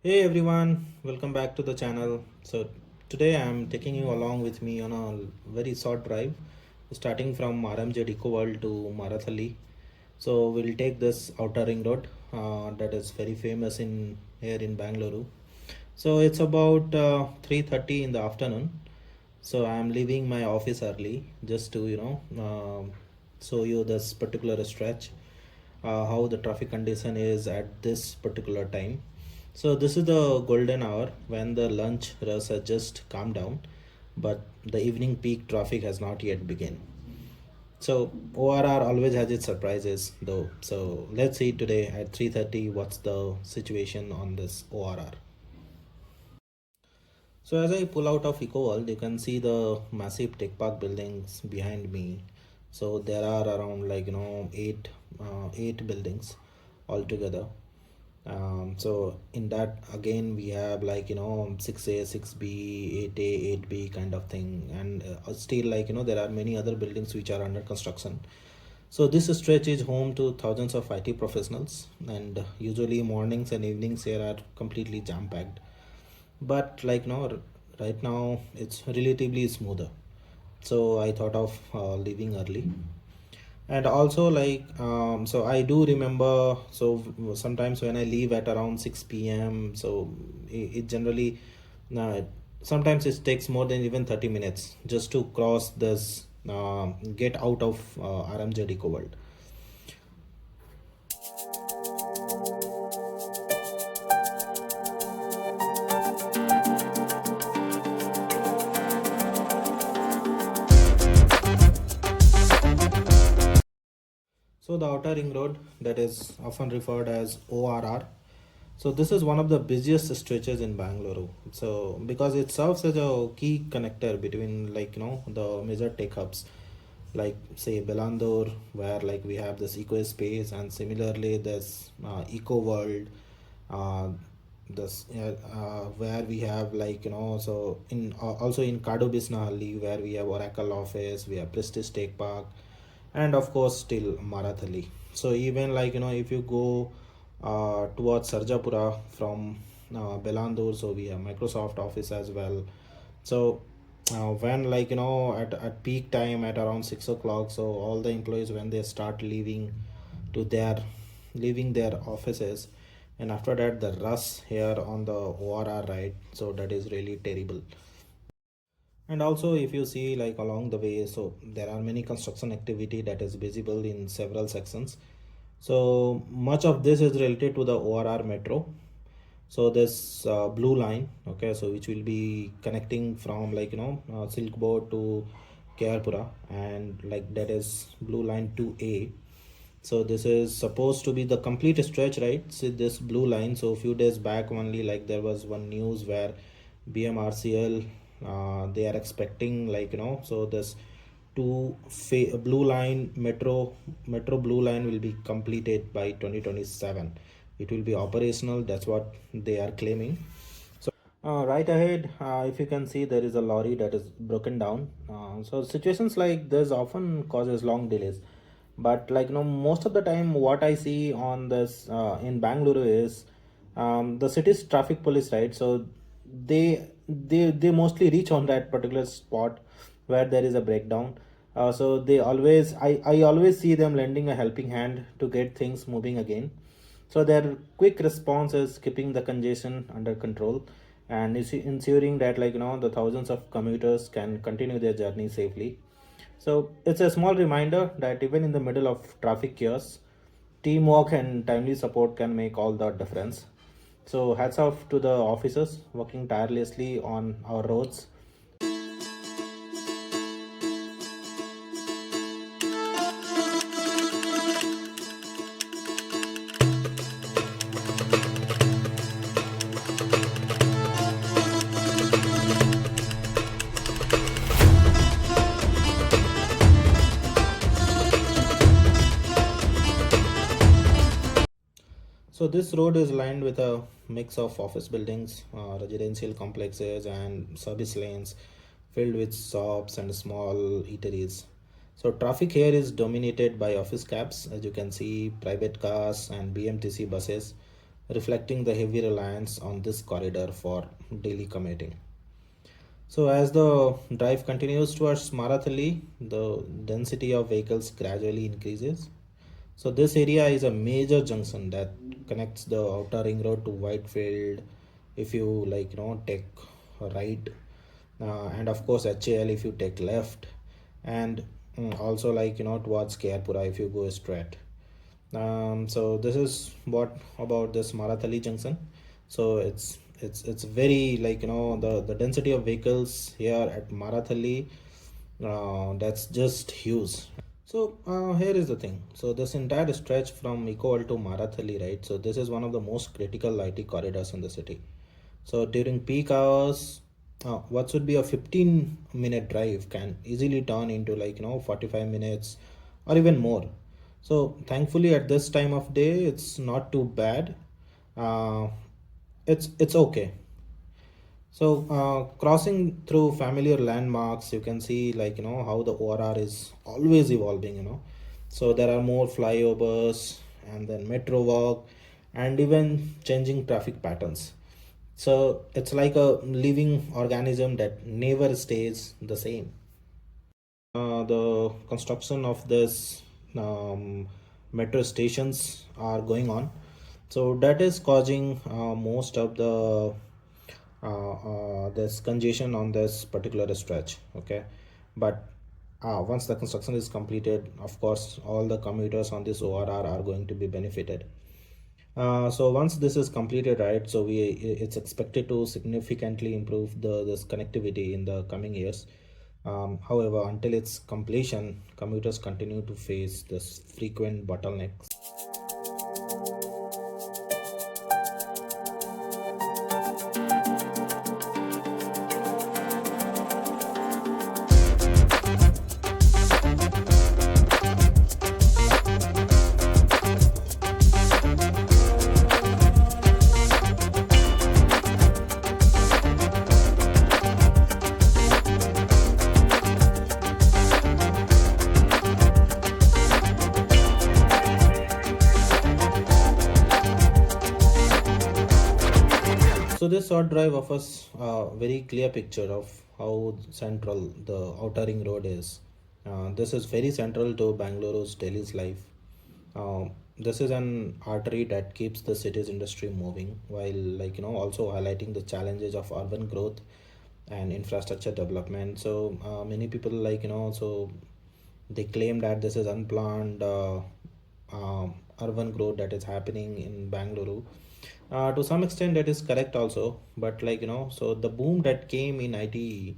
Hey everyone, welcome back to the channel. So today I'm taking you along with me on a very short drive, starting from RMJ Eco World to Marathali. So we'll take this outer ring road that is very famous in here in Bangalore. So it's about 3:30 in the afternoon. So I'm leaving my office early just to show you this particular stretch, how the traffic condition is at this particular time. So this is the golden hour when the lunch rush has just calmed down, but the evening peak traffic has not yet begun. So ORR always has its surprises though. So let's see today at 3:30 what's the situation on this ORR. So as I pull out of EcoWorld, you can see the massive tech park buildings behind me. So there are around eight buildings altogether. So in that again we have 6A, 6B, 8A, 8B kind of thing, and still there are many other buildings which are under construction. So this stretch is home to thousands of IT professionals, and usually mornings and evenings here are completely jam packed. But right now it's relatively smoother. So I thought of leaving early. And also so I do remember, so sometimes when I leave at around 6 p.m., so it generally uh, sometimes it takes more than even 30 minutes just to cross this get out of RMJ Deco World. So the outer ring road, that is often referred as ORR. So this is one of the busiest stretches in Bangalore. So because it serves as a key connector between the major tech hubs like say Belandur, where we have this eco space, and similarly this eco world, uh, this where we have so in also in Kado Bisnahalli, where we have Oracle office, we have Prestige Tech Park, and of course still Marathali. So even if you go towards Sarjapura from Belandur, so we have Microsoft office as well. So when at peak time at around 6 o'clock, so all the employees when they start leaving their offices, and after that the rush here on the ORR, right? So that is really terrible. And also if you see along the way, so there are many construction activity that is visible in several sections. So much of this is related to the ORR metro. So this blue line, okay, so which will be connecting from Silk Board to Kerpura, and that is blue line 2A. So this is supposed to be the complete stretch, right? See this blue line. So a few days back only, there was one news where BMRCL, they are expecting so this blue line metro blue line will be completed by 2027. It will be operational. That's what they are claiming. Right ahead, if you can see, there is a lorry that is broken down. So situations like this often causes long delays. But most of the time, what I see on this in Bangalore is the city's traffic police, right? So they mostly reach on that particular spot where there is a breakdown. So I always see them lending a helping hand to get things moving again. So their quick response is keeping the congestion under control and is ensuring that the thousands of commuters can continue their journey safely. So it's a small reminder that even in the middle of traffic chaos, teamwork and timely support can make all the difference. So hats off to the officers working tirelessly on our roads. So this road is lined with a mix of office buildings, residential complexes, and service lanes filled with shops and small eateries. So traffic here is dominated by office cabs, as you can see, private cars and BMTC buses, reflecting the heavy reliance on this corridor for daily commuting. So as the drive continues towards Marathali, the density of vehicles gradually increases. So this area is a major junction that connects the outer ring road to Whitefield. If you take a right, and of course HAL if you take left, and also towards Kerpura if you go straight. So this is what about this Marathali junction. So it's very the density of vehicles here at Marathali, that's just huge. So here is the thing. So this entire stretch from Ecoval to Marathali, right? So this is one of the most critical IT corridors in the city. So during peak hours, what should be a 15-minute drive can easily turn into 45 minutes or even more. So thankfully at this time of day, it's not too bad. Uh, it's okay. So crossing through familiar landmarks, you can see how the ORR is always evolving. So there are more flyovers and then metro walk and even changing traffic patterns. So it's like a living organism that never stays the same. The construction of this metro stations are going on, so that is causing most of the this congestion on this particular stretch. Okay, but once the construction is completed, of course all the commuters on this ORR are going to be benefited. So once this is completed, right, so it's expected to significantly improve the this connectivity in the coming years. However, until its completion, commuters continue to face this frequent bottlenecks. So this short drive offers a very clear picture of how central the outer ring road is. This is very central to Bangalore's daily life. This is an artery that keeps the city's industry moving, while also highlighting the challenges of urban growth and infrastructure development. So many people so they claim that this is unplanned urban growth that is happening in Bangalore. To some extent, that is correct also, but so the boom that came in IT,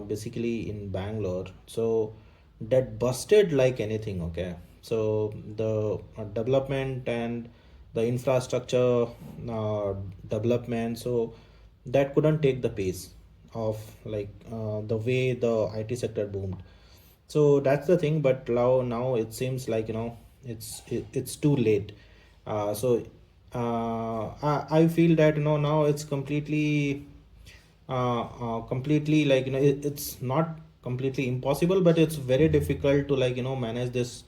basically in Bangalore, so that busted like anything. Okay, so the development and the infrastructure development, so that couldn't take the pace of the way the IT sector boomed. So that's the thing, but now it seems it's too late. So I feel that now it's completely it's not completely impossible, but it's very difficult to manage this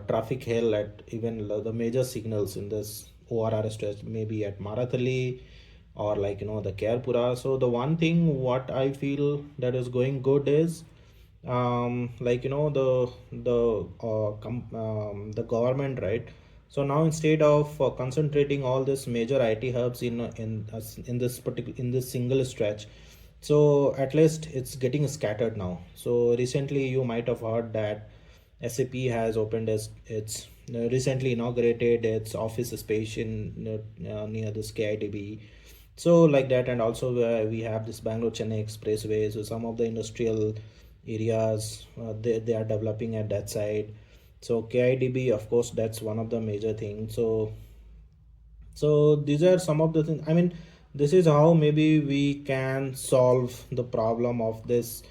traffic hell at even the major signals in this ORR stretch, maybe at Marathali or the Kerpura. So the one thing what I feel that is going good is the government, right? So now instead of concentrating all this major IT hubs in this particular in this single stretch, so at least it's getting scattered now. So recently you might have heard that SAP has opened its recently inaugurated its office space in near this KITB. So like that, and also we have this Bangalore Chennai expressway. So some of the industrial areas they are developing at that side. So KIDB, of course, that's one of the major things. So these are some of the things. I mean, this is how maybe we can solve the problem of this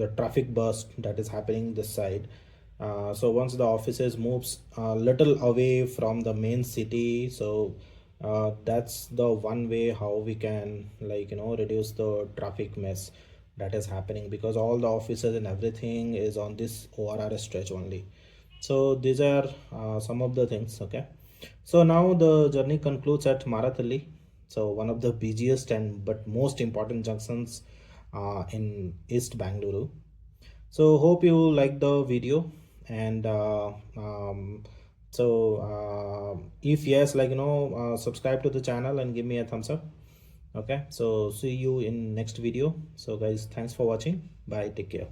the traffic burst that is happening this side. So once the offices moves a little away from the main city, so that's the one way how we can reduce the traffic mess that is happening, because all the offices and everything is on this ORR stretch only. So these are some of the things. Okay, so now the journey concludes at Marathalli, so one of the busiest and but most important junctions in East Bangalore. So hope you like the video, and if yes, subscribe to the channel and give me a thumbs up. Okay, so see you in next video. So guys, thanks for watching. Bye, take care.